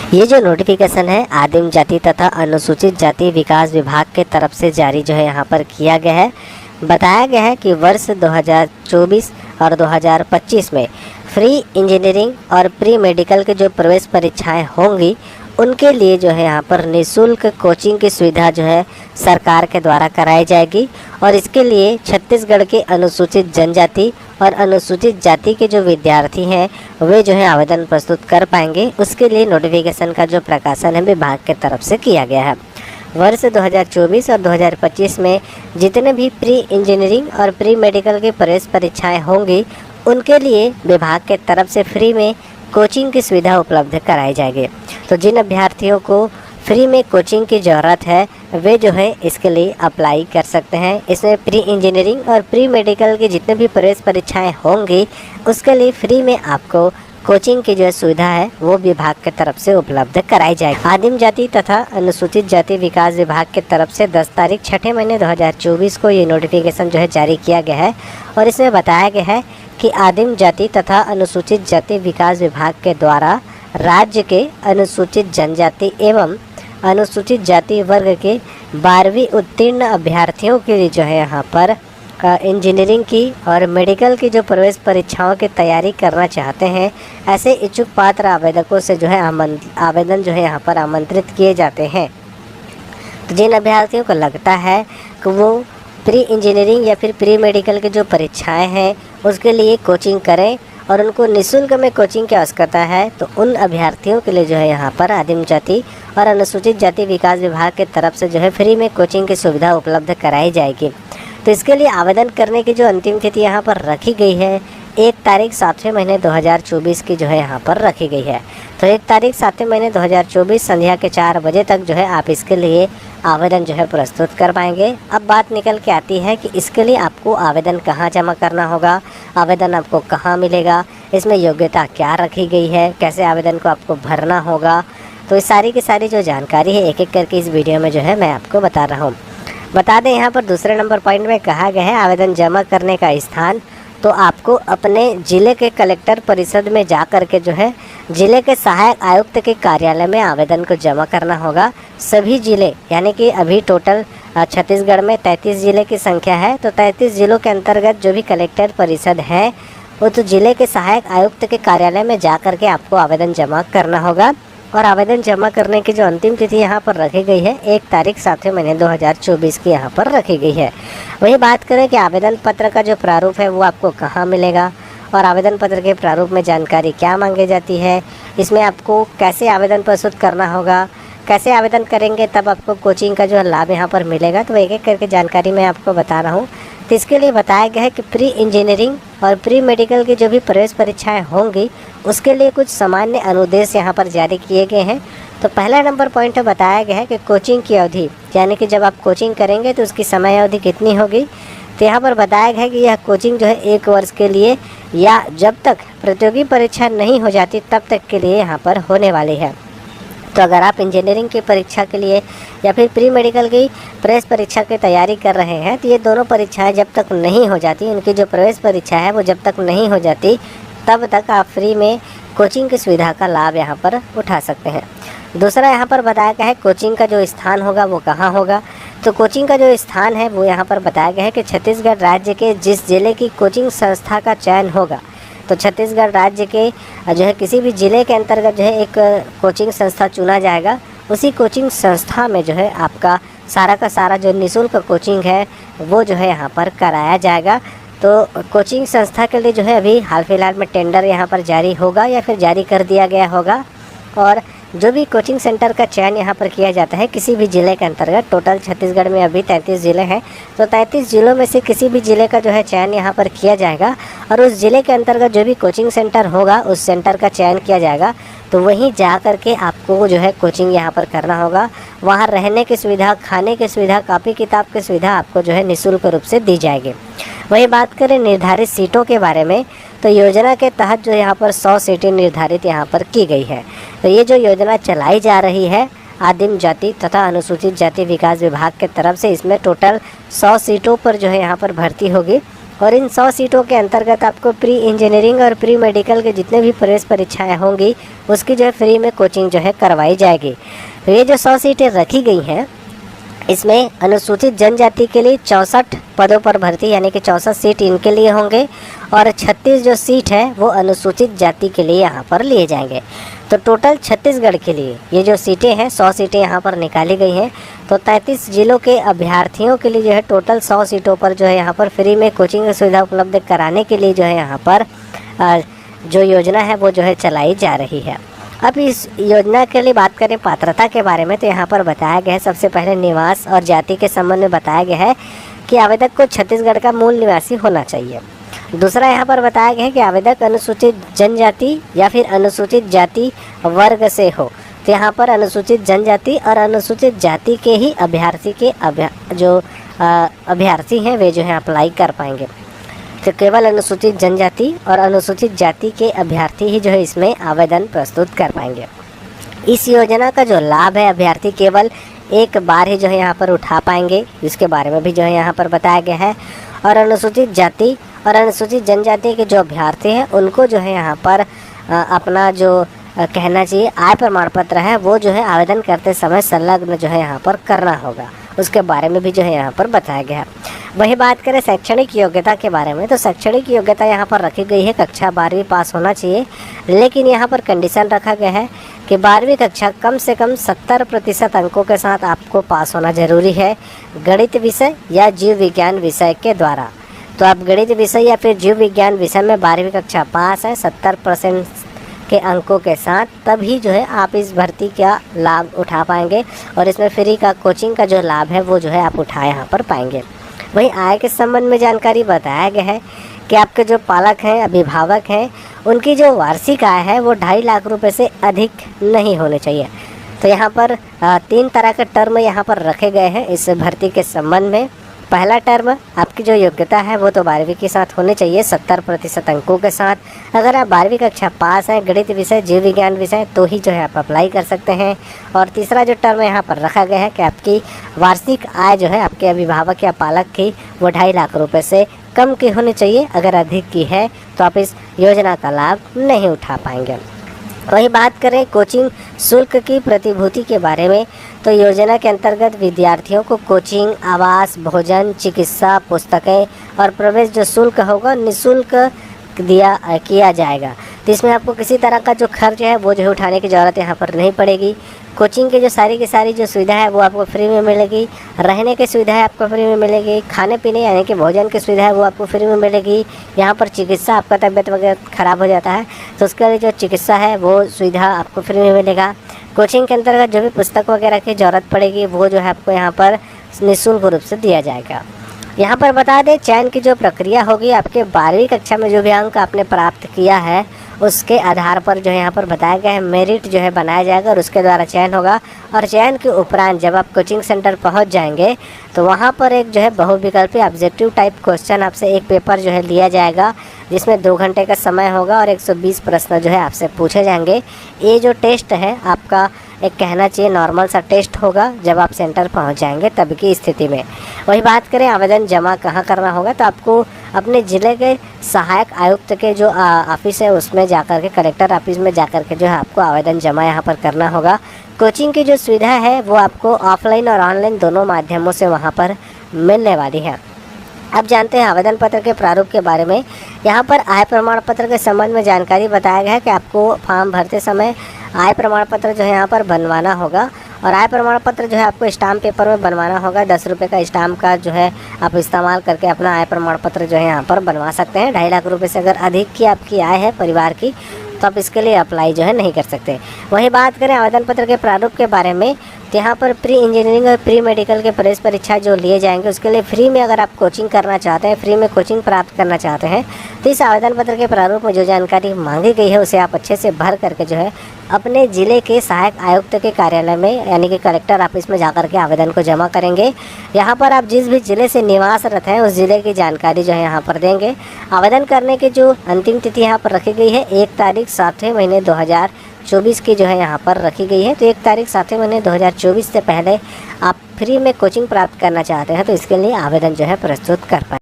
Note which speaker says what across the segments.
Speaker 1: ये जो नोटिफिकेशन है आदिम जाति तथा अनुसूचित जाति विकास विभाग के तरफ से जारी जो है यहाँ पर किया गया है। बताया गया है कि वर्ष 2024 और 2025 में फ्री इंजीनियरिंग और प्री मेडिकल के जो प्रवेश परीक्षाएं होंगी उनके लिए जो है यहाँ पर निःशुल्क कोचिंग की सुविधा जो है सरकार के द्वारा कराई जाएगी। और इसके लिए छत्तीसगढ़ के अनुसूचित जनजाति और अनुसूचित जाति के जो विद्यार्थी हैं वे जो है आवेदन प्रस्तुत कर पाएंगे। उसके लिए नोटिफिकेशन का जो प्रकाशन है विभाग के तरफ से किया गया है। वर्ष 2024 और 2025 में जितने भी प्री इंजीनियरिंग और प्री मेडिकल की प्रवेश परीक्षाएं होंगी उनके लिए विभाग के तरफ से फ्री में कोचिंग की सुविधा उपलब्ध कराई जाएगी। तो जिन अभ्यर्थियों को फ्री में कोचिंग की ज़रूरत है वे जो है इसके लिए अप्लाई कर सकते हैं। इसमें प्री इंजीनियरिंग और प्री मेडिकल की जितने भी प्रवेश परीक्षाएं होंगी उसके लिए फ्री में आपको कोचिंग की जो सुविधा है वो विभाग के तरफ से उपलब्ध कराई जाएगी। आदिम जाति तथा अनुसूचित जाति विकास विभाग के तरफ से 10 तारीख 6 महीने 2024 को ये नोटिफिकेशन जो है जारी किया गया है। और इसमें बताया गया है कि आदिम जाति तथा अनुसूचित जाति विकास विभाग के द्वारा राज्य के अनुसूचित जनजाति एवं अनुसूचित जाति वर्ग के 12वीं उत्तीर्ण अभ्यर्थियों के लिए जो है यहाँ पर इंजीनियरिंग की और मेडिकल की जो प्रवेश परीक्षाओं की तैयारी करना चाहते हैं ऐसे इच्छुक पात्र आवेदकों से जो है आवेदन जो है यहाँ पर आमंत्रित किए जाते हैं। तो जिन अभ्यर्थियों को लगता है कि वो प्री इंजीनियरिंग या फिर प्री मेडिकल की जो परीक्षाएं हैं उसके लिए कोचिंग करें और उनको निःशुल्क में कोचिंग की आवश्यकता है तो उन अभ्यर्थियों के लिए जो है यहाँ पर आदिम जाति और अनुसूचित जाति विकास विभाग के तरफ से जो है फ्री में कोचिंग की सुविधा उपलब्ध कराई जाएगी। तो इसके लिए आवेदन करने की जो अंतिम तिथि यहाँ पर रखी गई है 1 तारीख 7वें महीने 2024 की जो है यहाँ पर रखी गई है। तो 1 तारीख 7वें महीने 2024 संध्या के 4 बजे तक जो है आप इसके लिए आवेदन जो है प्रस्तुत कर पाएंगे। अब बात निकल के आती है कि इसके लिए आपको आवेदन कहाँ जमा करना होगा, आवेदन आपको कहाँ मिलेगा, इसमें योग्यता क्या रखी गई है, कैसे आवेदन को आपको भरना होगा। तो इस सारी की सारी जो जानकारी है एक एक करके इस वीडियो में जो है मैं आपको बता रहा हूँ। बता दें यहाँ पर दूसरे नंबर पॉइंट में कहा गया है आवेदन जमा करने का स्थान। तो आपको अपने ज़िले के कलेक्टर परिषद में जा कर के जो है ज़िले के सहायक आयुक्त के कार्यालय में आवेदन को जमा करना होगा। सभी ज़िले यानी कि अभी टोटल छत्तीसगढ़ में 33 ज़िले की संख्या है। तो 33 ज़िलों के अंतर्गत जो भी कलेक्टर परिषद है वो तो ज़िले के सहायक आयुक्त के कार्यालय में जा कर के आपको आवेदन जमा करना होगा। और आवेदन जमा करने की जो अंतिम तिथि यहाँ पर रखी गई है 1 तारीख 7वें महीने 2024 की यहाँ पर रखी गई है। वही बात करें कि आवेदन पत्र का जो प्रारूप है वो आपको कहाँ मिलेगा और आवेदन पत्र के प्रारूप में जानकारी क्या मांगी जाती है, इसमें आपको कैसे आवेदन प्रस्तुत करना होगा, कैसे आवेदन करेंगे तब आपको कोचिंग का जो लाभ यहाँ पर मिलेगा। तो एक एक करके जानकारी मैं आपको बता रहा हूँ। तो इसके लिए बताया गया है कि प्री इंजीनियरिंग और प्री मेडिकल की जो भी प्रवेश परीक्षाएं होंगी उसके लिए कुछ सामान्य अनुदेश यहाँ पर जारी किए गए हैं। तो पहला नंबर पॉइंट बताया गया है कि कोचिंग की अवधि यानी कि जब आप कोचिंग करेंगे तो उसकी समय अवधि कितनी होगी। तो यहाँ पर बताया गया है कि यह कोचिंग जो है 1 वर्ष के लिए या जब तक प्रतियोगी परीक्षा नहीं हो जाती तब तक के लिए यहाँ पर होने वाली है। तो अगर आप इंजीनियरिंग की परीक्षा के लिए या फिर प्री मेडिकल की प्रवेश परीक्षा की तैयारी कर रहे हैं तो ये दोनों परीक्षाएं जब तक नहीं हो जाती, उनकी जो प्रवेश परीक्षा है वो जब तक नहीं हो जाती तब तक आप फ्री में कोचिंग की सुविधा का लाभ यहाँ पर उठा सकते हैं। दूसरा यहाँ पर बताया गया है कोचिंग का जो स्थान होगा वो कहाँ होगा। तो कोचिंग का जो स्थान है वो यहाँ पर बताया गया है कि छत्तीसगढ़ राज्य के जिस जिले की कोचिंग संस्था का चयन होगा, तो छत्तीसगढ़ राज्य के जो है किसी भी ज़िले के अंतर्गत जो है एक कोचिंग संस्था चुना जाएगा। उसी कोचिंग संस्था में जो है आपका सारा का सारा जो निःशुल्क कोचिंग है वो जो है यहाँ पर कराया जाएगा। तो कोचिंग संस्था के लिए जो है अभी हाल फिलहाल में टेंडर यहाँ पर जारी होगा या फिर जारी कर दिया गया होगा। और जो भी कोचिंग सेंटर का चयन यहाँ पर किया जाता है किसी भी ज़िले के अंतर्गत, टोटल छत्तीसगढ़ में अभी 33 ज़िले हैं, तो 33 ज़िलों में से किसी भी ज़िले का जो है चयन यहाँ पर किया जाएगा और उस ज़िले के अंतर्गत जो भी कोचिंग सेंटर होगा उस सेंटर का चयन किया जाएगा। तो वहीं जा कर के आपको जो है कोचिंग यहाँ पर करना होगा। वहाँ रहने की सुविधा, खाने की सुविधा, कापी किताब की सुविधा आपको जो है निःशुल्क रूप से दी जाएगी। वहीं बात करें निर्धारित सीटों के बारे में, तो योजना के तहत जो यहाँ पर 100 सीटें निर्धारित यहाँ पर की गई है। तो ये जो योजना चलाई जा रही है आदिम जाति तथा अनुसूचित जाति विकास विभाग के तरफ से, इसमें टोटल 100 सीटों पर जो है यहाँ पर भर्ती होगी। और इन 100 सीटों के अंतर्गत आपको प्री इंजीनियरिंग और प्री मेडिकल के जितने भी प्रवेश परीक्षाएँ होंगी उसकी जो है फ्री में कोचिंग जो है करवाई जाएगी। तो ये जो 100 सीटें रखी गई हैं इसमें अनुसूचित जनजाति के लिए 64 पदों पर भर्ती यानी कि 64 सीट इनके लिए होंगे और 36 जो सीट है वो अनुसूचित जाति के लिए यहाँ पर लिए जाएंगे। तो टोटल छत्तीसगढ़ के लिए ये जो सीटें हैं 100 सीटें यहाँ पर निकाली गई हैं। तो 33 जिलों के अभ्यर्थियों के लिए जो है टोटल 100 सीटों पर जो है यहाँ पर फ्री में कोचिंग की सुविधा उपलब्ध कराने के लिए जो है यहाँ पर जो योजना है वो जो है चलाई जा रही है। अब इस योजना के लिए बात करें पात्रता के बारे में, तो यहाँ पर बताया गया है सबसे पहले निवास और जाति के संबंध में बताया गया है कि आवेदक को छत्तीसगढ़ का मूल निवासी होना चाहिए। दूसरा यहाँ पर बताया गया है कि आवेदक अनुसूचित जनजाति या फिर अनुसूचित जाति वर्ग से हो। तो यहाँ पर अनुसूचित जनजाति और अनुसूचित जाति के ही अभ्यर्थी के अभ्यर्थी हैं वे जो है अप्लाई कर पाएंगे। तो केवल अनुसूचित जनजाति और अनुसूचित जाति के अभ्यर्थी ही जो है इसमें आवेदन प्रस्तुत कर पाएंगे। इस योजना का जो लाभ है अभ्यर्थी केवल एक बार ही जो है यहाँ पर उठा पाएंगे, इसके बारे में भी जो है यहाँ पर बताया गया है। और अनुसूचित जाति और अनुसूचित जनजाति के जो अभ्यर्थी हैं उनको जो है यहाँ पर अपना जो कहना चाहिए आय प्रमाण पत्र है वो जो है आवेदन करते समय संलग्न जो है यहाँ पर करना होगा, उसके बारे में भी जो है यहाँ पर बताया गया है। वही बात करें शैक्षणिक योग्यता के बारे में, तो शैक्षणिक योग्यता यहाँ पर रखी गई है कक्षा 12वीं पास होना चाहिए, लेकिन यहाँ पर कंडीशन रखा गया है कि 12वीं कक्षा कम से कम 70% अंकों के साथ आपको पास होना जरूरी है गणित विषय या जीव विज्ञान विषय के द्वारा। तो आप गणित विषय या फिर जीव विज्ञान विषय में 12वीं कक्षा पास है 70% के अंकों के साथ, तभी जो है आप इस भर्ती का लाभ उठा पाएंगे और इसमें फ्री का कोचिंग का जो लाभ है वो जो है आप उठा यहाँ पर पाएंगे। वहीं आय के संबंध में जानकारी बताया गया है कि आपके जो पालक हैं, अभिभावक हैं, उनकी जो वार्षिक आय है वो 2.5 लाख रुपए से अधिक नहीं होने चाहिए। तो यहाँ पर 3 तरह के टर्म यहाँ पर रखे गए हैं इस भर्ती के संबंध में। पहला टर्म आपकी जो योग्यता है वो तो 12वीं के साथ होनी चाहिए 70% अंकों के साथ। अगर आप 12वीं कक्षा पास हैं गणित विषय, जीव विज्ञान विषय, तो ही जो है आप अप्लाई कर सकते हैं। और तीसरा जो टर्म यहाँ पर रखा गया है कि आपकी वार्षिक आय जो है आपके अभिभावक या पालक की वो 2.5 लाख रुपये से कम की होनी चाहिए। अगर अधिक की है तो आप इस योजना का लाभ नहीं उठा पाएंगे। वही बात करें कोचिंग शुल्क की प्रतिभूति के बारे में, तो योजना के अंतर्गत विद्यार्थियों को कोचिंग, आवास, भोजन, चिकित्सा, पुस्तकें और प्रवेश जो शुल्क होगा निःशुल्क किया जाएगा। तो इसमें आपको किसी तरह का जो खर्च है वो जो है उठाने की ज़रूरत यहाँ पर नहीं पड़ेगी। कोचिंग की जो सारी की सारी जो सुविधा है वो आपको फ्री में मिलेगी, रहने की सुविधा है आपको फ्री में मिलेगी, खाने पीने यानी कि भोजन की सुविधा है वो आपको फ्री में मिलेगी। यहाँ पर चिकित्सा, आपका तबीयत वगैरह ख़राब हो जाता है तो उसके लिए जो चिकित्सा है वो सुविधा आपको फ्री में मिलेगा। कोचिंग के अंतर्गत जो भी पुस्तक वगैरह की ज़रूरत पड़ेगी वो जो है आपको यहाँ पर निःशुल्क रूप से दिया जाएगा। यहाँ पर बता दें चयन की जो प्रक्रिया होगी, आपके 12वीं कक्षा में जो भी अंक आपने प्राप्त किया है उसके आधार पर जो है यहाँ पर बताया गया है मेरिट जो है बनाया जाएगा और उसके द्वारा चयन होगा। और चयन के उपरांत जब आप कोचिंग सेंटर पहुँच जाएंगे तो वहाँ पर एक जो है बहुविकल्पी ऑब्जेक्टिव टाइप क्वेश्चन आपसे एक पेपर जो है लिया जाएगा जिसमें 2 घंटे का समय होगा और 120 प्रश्न जो है आपसे पूछे जाएंगे। ये जो टेस्ट है आपका एक कहना चाहिए नॉर्मल सा टेस्ट होगा जब आप सेंटर पहुंच जाएंगे तब की स्थिति में। वही बात करें आवेदन जमा कहाँ करना होगा, तो आपको अपने ज़िले के सहायक आयुक्त के जो ऑफिस है उसमें जाकर के, कलेक्टर ऑफिस में जाकर के जो है आपको आवेदन जमा यहाँ पर करना होगा। कोचिंग की जो सुविधा है वो आपको ऑफलाइन और ऑनलाइन दोनों माध्यमों से वहाँ पर मिलने वाली है। अब जानते हैं आवेदन पत्र के प्रारूप के बारे में। यहाँ पर आय प्रमाण पत्र के संबंध में जानकारी बताया गया है कि आपको फॉर्म भरते समय आय प्रमाण पत्र जो है यहाँ पर बनवाना होगा, और आय प्रमाण पत्र जो है आपको स्टाम्प पेपर में बनवाना होगा। 10 रुपये का स्टाम्प का जो है आप इस्तेमाल करके अपना आय प्रमाण पत्र जो है यहाँ पर बनवा सकते हैं। 2.5 लाख रुपये से अगर अधिक की आपकी आय है परिवार की तो आप इसके लिए अप्लाई जो है नहीं कर सकते। वहीं बात करें आवेदन पत्र के प्रारूप के बारे में, तो यहाँ पर प्री इंजीनियरिंग और प्री मेडिकल के प्रवेश परीक्षा जो लिए जाएंगे उसके लिए फ्री में अगर आप कोचिंग करना चाहते हैं, फ्री में कोचिंग प्राप्त करना चाहते हैं, तो इस आवेदन पत्र के प्रारूप में जो जानकारी मांगी गई है उसे आप अच्छे से भर करके जो है अपने ज़िले के सहायक आयुक्त के कार्यालय में यानी कि कलेक्टर ऑफिस में जाकर के आवेदन को जमा करेंगे। यहाँ पर आप जिस भी ज़िले से निवासरत हैं उस ज़िले की जानकारी जो है यहाँ पर देंगे। आवेदन करने की जो अंतिम तिथि यहाँ पर रखी गई है 1 तारीख 7वें महीने 2024 की जो है यहाँ पर रखी गई है। तो 1 तारीख 7वें महीने 2024 से पहले आप फ्री में कोचिंग प्राप्त करना चाहते हैं तो इसके लिए आवेदन जो है प्रस्तुत कर पाए।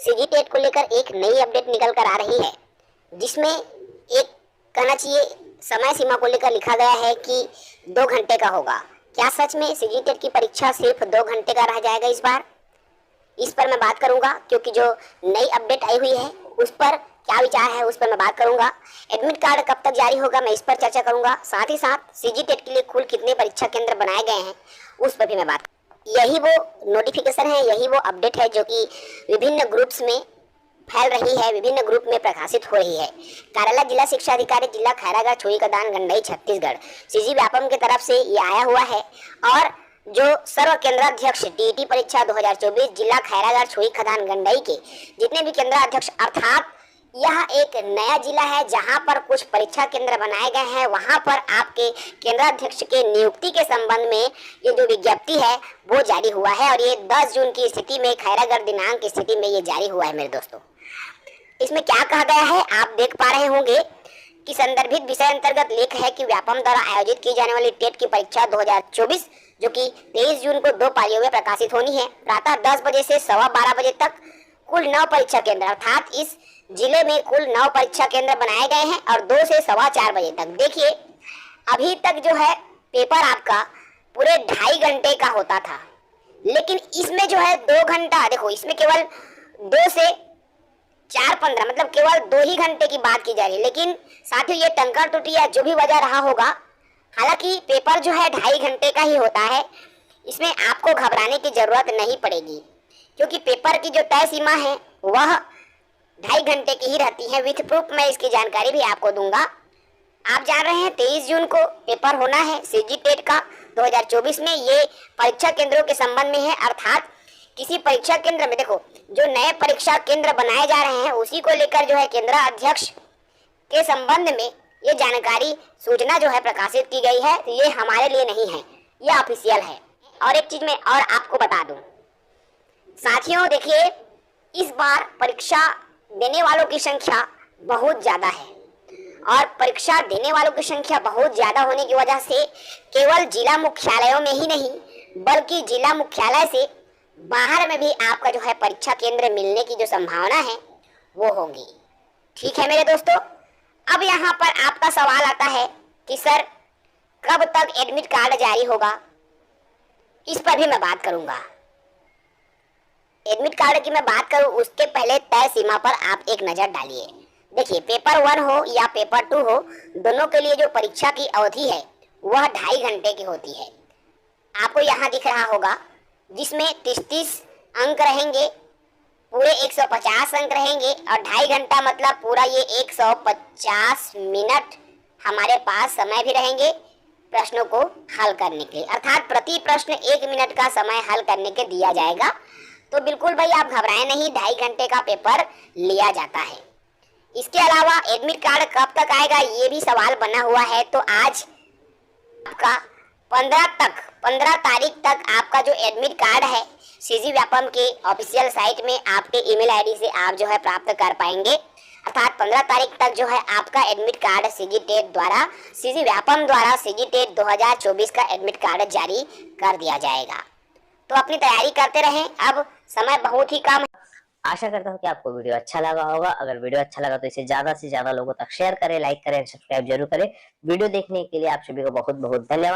Speaker 2: सीजी टेट को लेकर एक नई अपडेट निकल कर आ रही है, जिसमें एक कहना चाहिए समय सीमा को लेकर लिखा गया है कि 2 घंटे का होगा। क्या सच में सीजी टेट की परीक्षा सिर्फ 2 घंटे का रह जाएगा इस बार? इस पर मैं बात करूंगा, क्योंकि जो नई अपडेट आई हुई है उस पर क्या विचार है उस पर मैं बात करूंगा। एडमिट कार्ड कब तक जारी होगा मैं इस पर चर्चा करूंगा। साथ ही साथ सीजी टेट के लिए कुल कितने परीक्षा केंद्र बनाए गए हैं उस पर भी मैं बात। यही वो नोटिफिकेशन है, यही वो अपडेट है जो कि विभिन्न ग्रुप्स में फैल रही है, विभिन्न ग्रुप में प्रकाशित हो रही है। कार्यालय जिला शिक्षा अधिकारी जिला खैरागढ़ छोई कदान गंडई छत्तीसगढ़ सीजी व्यापम की तरफ से ये आया हुआ है। और जो सर्व केंद्राध्यक्ष टीईटी परीक्षा 2024 जिला खैरागढ़ छोई खदान गंडई के जितने भी केंद्राध्यक्ष, अर्थात यह एक नया जिला है जहां पर कुछ परीक्षा केंद्र बनाए गए हैं, वहां पर आपके केंद्राध्यक्ष के नियुक्ति के संबंध में ये जो विज्ञप्ति है वो जारी हुआ है। और ये 10 जून की स्थिति में, खैरागढ़ दिनांक की स्थिति में ये जारी हुआ है मेरे दोस्तों। इसमें क्या कहा गया है आप देख पा रहे होंगे कि संदर्भित विषय अंतर्गत लेख है कि व्यापम द्वारा आयोजित की जाने वाली टेट की परीक्षा 2024 जो कि 23 जून को 2 पालियों में प्रकाशित होनी है। प्रातः 10 बजे से 12:15 बजे तक कुल 9 परीक्षा केंद्र, अर्थात इस जिले में कुल 9 परीक्षा केंद्र बनाए गए हैं और 2 से 4:15 बजे तक। देखिए अभी तक जो है पेपर आपका पूरे 2.5 घंटे का होता था, लेकिन इसमें जो है 2 घंटा, देखो इसमें केवल 2 से 4:15 मतलब केवल 2 ही घंटे की बात की जा रही है। लेकिन साथियों ये टंका टूटी या जो भी वजह रहा होगा, हालांकि पेपर जो है 2.5 घंटे का ही होता है, इसमें आपको घबराने की जरूरत नहीं पड़ेगी, क्योंकि पेपर की जो तय सीमा है वह 2.5 घंटे की ही रहती है। विथ प्रूफ मैं इसकी जानकारी भी आपको दूंगा। आप जान रहे हैं 23 जून को पेपर होना है सीजी टेट का 2024 में। ये परीक्षा केंद्रों के संबंध में है, अर्थात किसी परीक्षा केंद्र में देखो जो नए परीक्षा केंद्र बनाए जा रहे हैं उसी को लेकर जो है केंद्र अध्यक्ष के संबंध में ये जानकारी सूचना जो है प्रकाशित की गई है। तो ये हमारे लिए नहीं है, ये ऑफिशियल है। और एक चीज मैं और आपको बता दूं साथियों, देखिए इस बार परीक्षा देने वालों की संख्या बहुत ज्यादा है, और परीक्षा देने वालों की संख्या बहुत ज्यादा होने की वजह से केवल जिला मुख्यालयों में ही नहीं बल्कि जिला मुख्यालय से बाहर में भी आपका जो है परीक्षा केंद्र मिलने की जो संभावना है वो होगी। ठीक है मेरे दोस्तों, अब यहाँ पर आपका सवाल आता है कि सर कब तक एडमिट कार्ड जारी होगा, इस पर भी मैं बात करूंगा। एडमिट कार्ड की मैं बात करूं उसके पहले तय सीमा पर आप एक नजर डालिए। देखिए पेपर 1 हो या पेपर 2 हो, दोनों के लिए जो परीक्षा की अवधि है वह 2.5 घंटे की होती है। आपको यहाँ दिख रहा होगा, जिसमें 33 अंक रहेंगे, पूरे 150 अंक रहेंगे, और 2.5 घंटा मतलब पूरा ये 150 मिनट हमारे पास समय भी रहेंगे प्रश्नों को हल करने के लिए, अर्थात प्रति प्रश्न 1 मिनट का समय हल करने के दिया जाएगा। तो बिल्कुल भाई आप घबराएं नहीं, 2.5 घंटे का पेपर लिया जाता है। इसके अलावा एडमिट कार्ड कब तक आएगा ये भी सवाल बना हुआ है। तो आज आपका 15 तारीख तक आपका जो एडमिट कार्ड है सीजी व्यापम के ऑफिशियल साइट में आपके ईमेल आईडी से आप जो है प्राप्त कर पाएंगे, अर्थात 15 तारीख तक जो है आपका एडमिट कार्ड सीजी टेट द्वारा, सीजी व्यापम द्वारा सीजी टेट 2024 का एडमिट कार्ड जारी कर दिया जाएगा। तो अपनी तैयारी करते रहें। अब समय बहुत ही कम है।
Speaker 1: आशा करता हूँ कि आपको वीडियो अच्छा लगा होगा। अगर वीडियो अच्छा लगा तो इसे ज्यादा से ज्यादा लोगों तक शेयर करें, लाइक करें, सब्सक्राइब जरूर करें। वीडियो देखने के लिए आप सभी को बहुत बहुत धन्यवाद।